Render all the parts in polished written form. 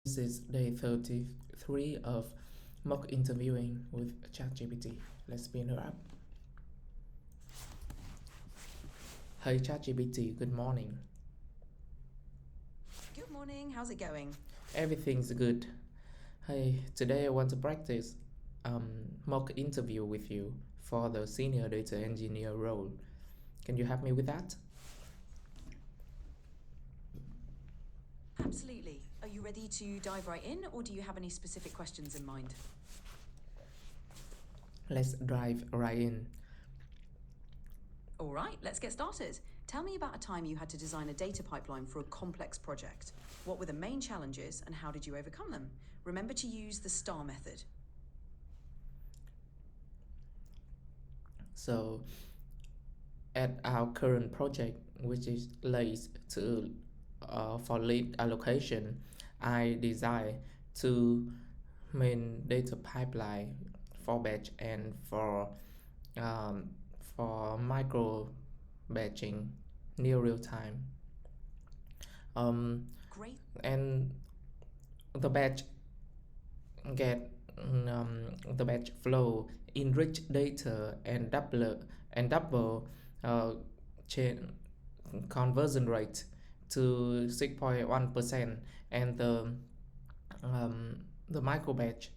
This is day 33 of mock interviewing with ChatGPT. Let's spin her up. Hey ChatGPT, good morning. Good morning, how's it going? Everything's good. Hey, today I want to practice mock interview with you for the senior data engineer role. Can you help me with that? Absolutely. Are you ready to dive right in, or do you have any specific questions in mind? Let's dive right in. All right, let's get started. Tell me about a time you had to design a data pipeline for a complex project. What were the main challenges and how did you overcome them? Remember to use the STAR method. So, at our current project, which is relates to for lead allocation, I design two main data pipeline for batch and um, for micro batching near real time. Great. And the batch get the batch flow enrich data and double uh, chain conversion rate to 6.1%, and the micro batch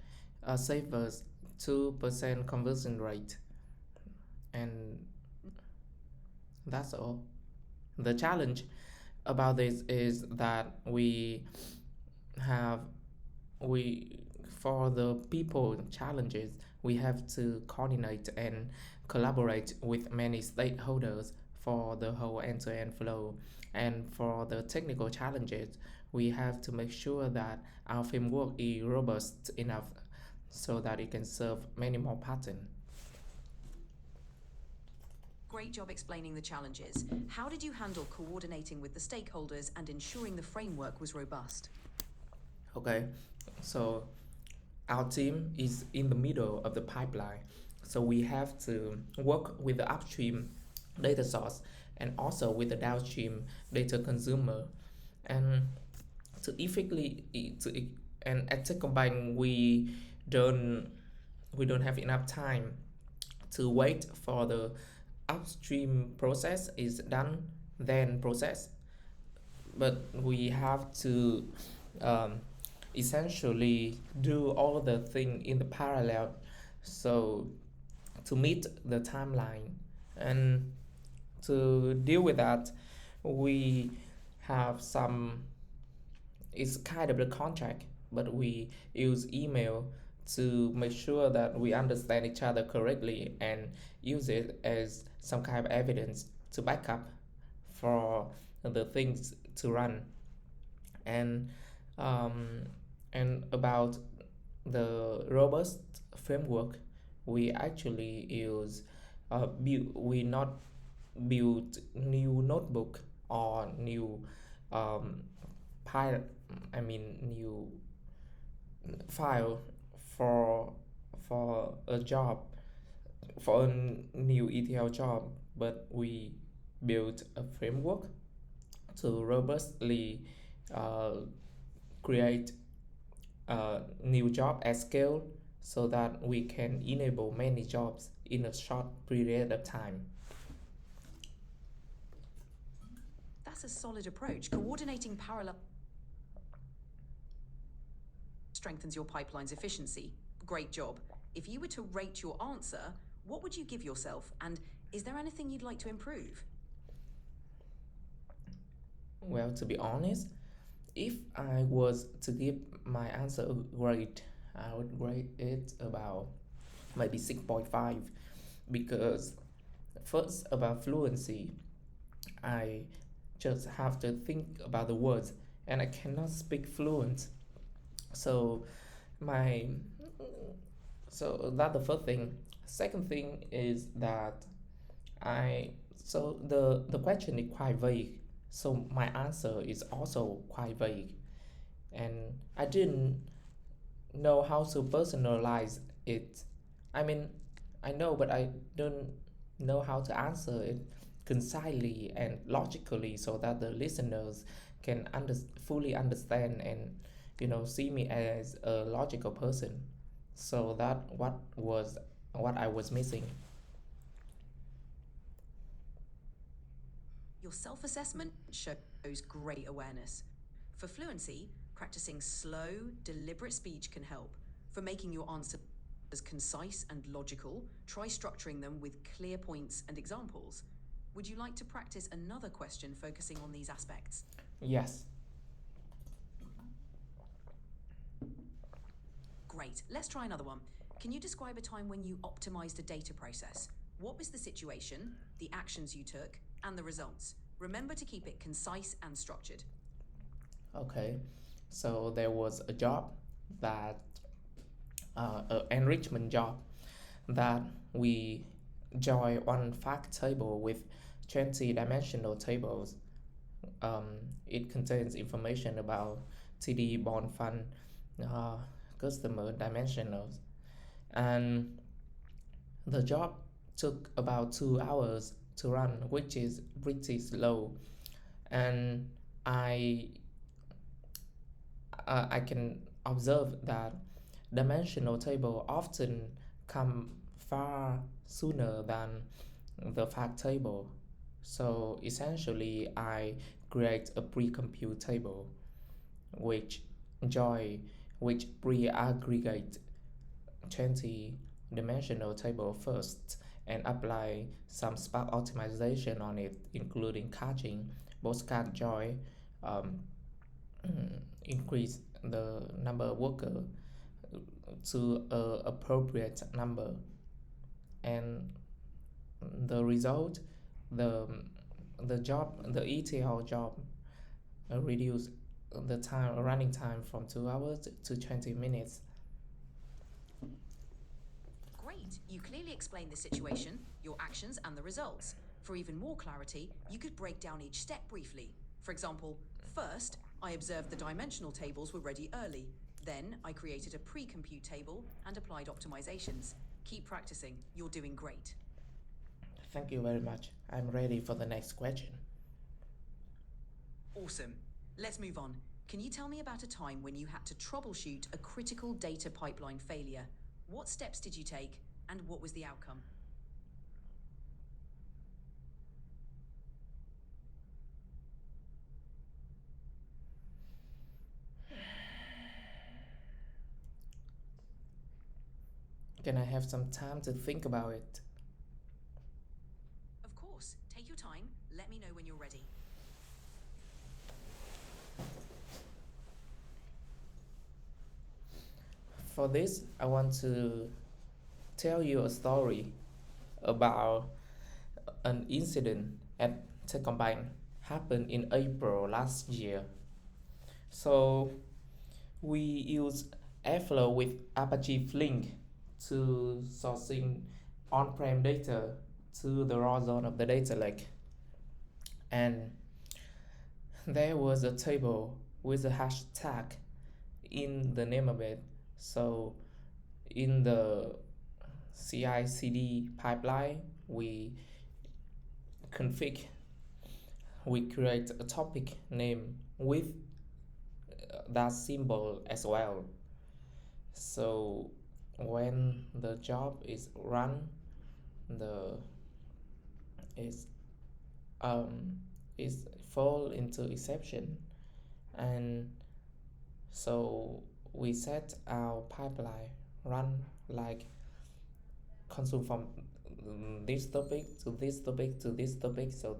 savers 2% conversion rate, and that's all. The challenge about this is that have we for the people challenges, we have to coordinate and collaborate with many stakeholders for the whole end-to-end flow. And for the technical challenges, we have to make sure that our framework is robust enough so that it can serve many more patterns. Great job explaining the challenges. How did you handle coordinating with the stakeholders and ensuring the framework was robust? Okay, so our team is in the middle of the pipeline, so we have to work with the upstream data source and also with the downstream data consumer, and to effectively and at combine don't we don't have enough time to wait for the upstream process is done, then process, but we have to um, essentially do all the thing in the parallel, so to meet the timeline. And to deal with that, we have some, it's kind of the contract, but we use email to make sure that we understand each other correctly and use it as some kind of evidence to back up for the things to run. And um, and about the robust framework, we actually use we not build new notebook or new um, pile, I mean new file for a job, for a new ETL job, but we built a framework to robustly uh, create a new job at scale so that we can enable many jobs in a short period of time. That's a solid approach. Coordinating parallel strengthens your pipeline's efficiency. Great job. If you were to rate your answer, what would you give yourself? And is there anything you'd like to improve? Well, to be honest, if I was to give my answer a grade, I would grade it about maybe 6.5, because first, about fluency, I just have to think about the words and I cannot speak fluent. So my that's the first thing. Second thing is that I so the question is quite vague. So my answer is also quite vague, and I didn't know how to personalize it. I mean, I know, but I don't know how to answer it concisely and logically so that the listeners can fully understand see me as a logical person. So that what I was missing. Your self assessment shows great awareness. For fluency, practicing slow, deliberate speech can help. For making your answers concise and logical, try structuring them with clear points and examples. Would you like to practice another question focusing on these aspects? Yes. Great, let's try another one. Can you describe a time when you optimized a data process? What was the situation, the actions you took, and the results? Remember to keep it concise and structured. Okay. So there was a job that an enrichment job that we join one fact table with 20 dimensional tables. It contains information about TD bond fund, uh, customer dimensionals, and the job took about 2 hours to run, which is pretty slow. And I I can observe that dimensional table often come far sooner than the fact table. So essentially, I create a pre-compute table which joy which pre-aggregate 20 dimensional table first and apply some spark optimization on it, including caching, postcard joy, um, increase the number of worker to a appropriate number, and the result, the the ETL job reduce the time running time from 2 hours to 20 minutes. Great, you clearly explained the situation, your actions, and the results. For even more clarity, you could break down each step briefly. For example, first, I observed the dimensional tables were ready early. Then, I created a pre compute table and applied optimizations. Keep practicing, you're doing great. Thank you very much. I'm ready for the next question. Awesome. Let's move on. Can you tell me about a time when you had to troubleshoot a critical data pipeline failure? What steps did you take, and what was the outcome? Can I have some time to think about it? Of course, take your time. Let me know when you're ready. For this, I want to tell you a story about an incident at Techcombank happened in April last year. So we use Airflow with Apache Flink to sourcing on-prem data to the raw zone of the data lake. And there was a table with a hashtag in the name of it. So in the CI/CD pipeline, config we create a topic name with that symbol as well. So when the job is run, the is is fall into exception, and so we set our pipeline run like consume from this topic to this topic to this topic, so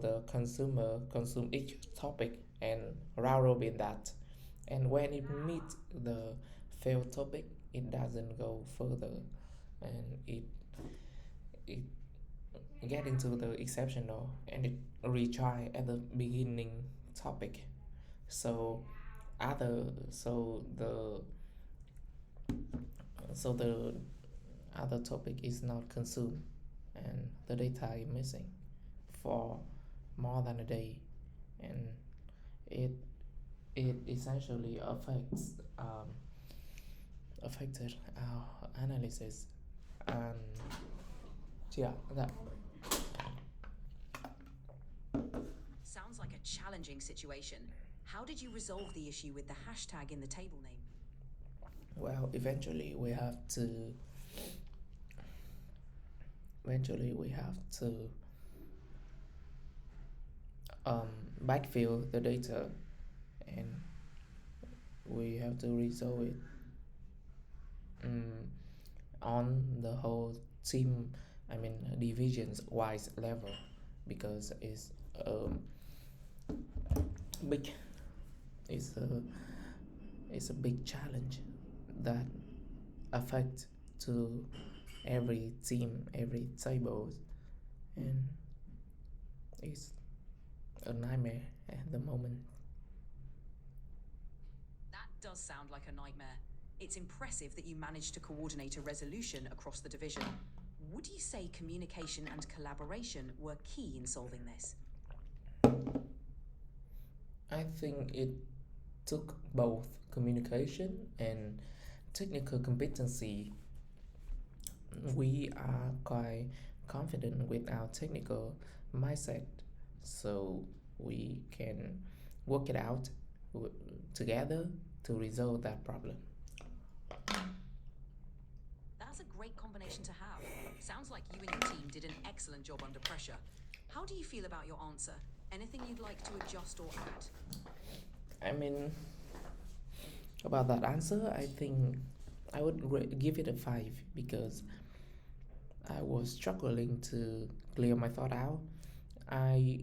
the consumer consume each topic and round robin that, and when it meets the failed topic it doesn't go further, and it get into the exceptional and it retry at the beginning topic. So other so the other topic is not consumed and the data is missing for more than a day, and it it essentially affected our analysis, and yeah, that. Sounds like a challenging situation. How did you resolve the issue with the hashtag in the table name? Well, eventually we have to um, backfill the data, and we have to resolve it um, on the whole team, I mean divisions wise level, because um, big it's a it's a big challenge that affects to every team, every table, and it's a nightmare at the moment. That does sound like a nightmare. It's impressive that you managed to coordinate a resolution across the division. Would you say communication and collaboration were key in solving this? I think it took both communication and technical competency. We are quite confident with our technical mindset, so we can work it out together to resolve that problem. That's a great combination to have. Sounds like you and your team did an excellent job under pressure. How do you feel about your answer? Anything you'd like to adjust or add? I mean, about that answer, I think I would give it a 5 because I was struggling to clear my thought out. I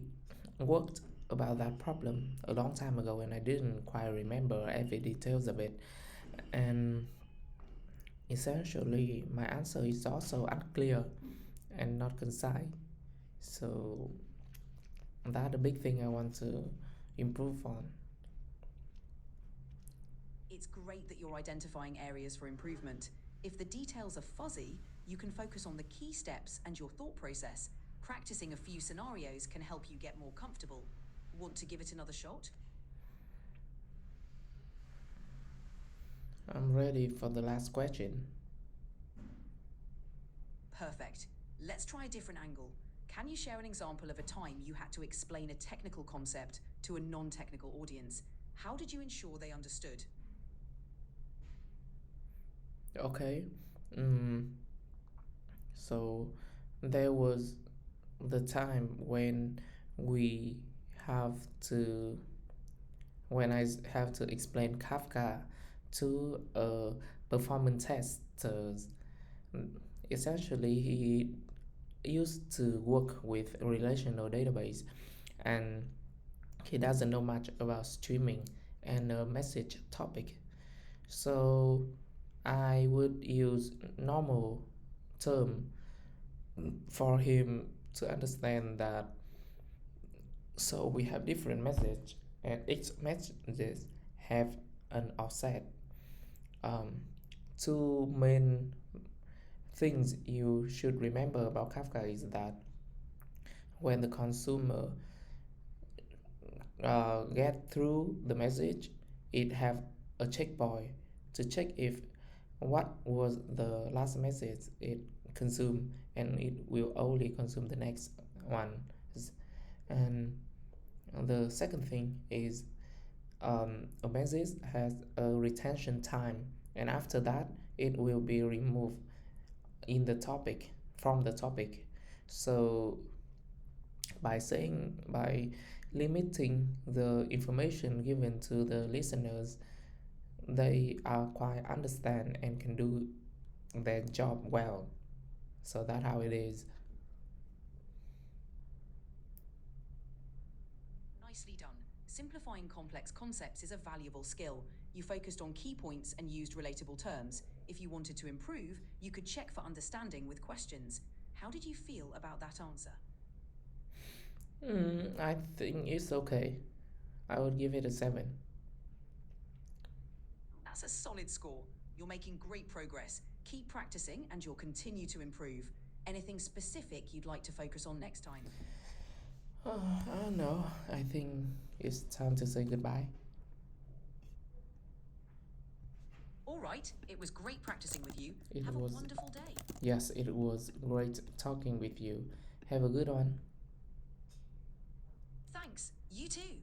worked about that problem a long time ago and I didn't quite remember every details of it. And essentially, my answer is also unclear and not concise. So that's a big thing I want to improve on. It's great that you're identifying areas for improvement. If the details are fuzzy, you can focus on the key steps and your thought process. Practicing a few scenarios can help you get more comfortable. Want to give it another shot? I'm ready for the last question. Perfect. Let's try a different angle. Can you share an example of a time you had to explain a technical concept to a non technical audience? How did you ensure they understood? Okay. Mm, so there was the time we have to when have to explain Kafka to a performance testers. Essentially, he used to work with a relational database, and he doesn't know much about streaming and a message topic. So I would use normal term for him to understand that. So we have different message, and each messages have an offset. Um, Two main things you should remember about Kafka is that when the consumer get through the message, it have a checkpoint to check if what was the last message it consumed, and it will only consume the next one. And the second thing is a message has a retention time, and after that it will be removed in the topic from the topic. So by limiting the information given to the listeners, they are quite understand and can do their job well. So that's how it is. Nicely done. Simplifying complex concepts is a valuable skill. You focused on key points and used relatable terms. If you wanted to improve, you could check for understanding with questions. How did you feel about that answer? I think it's okay. I would give it a 7. That's a solid score. You're making great progress. Keep practicing and you'll continue to improve. Anything specific you'd like to focus on next time? I don't know. I think it's time to say goodbye. All right, it was great practicing with you. It Have a was, wonderful day. yes, it was great talking with you. Have a good one. Thanks. You too.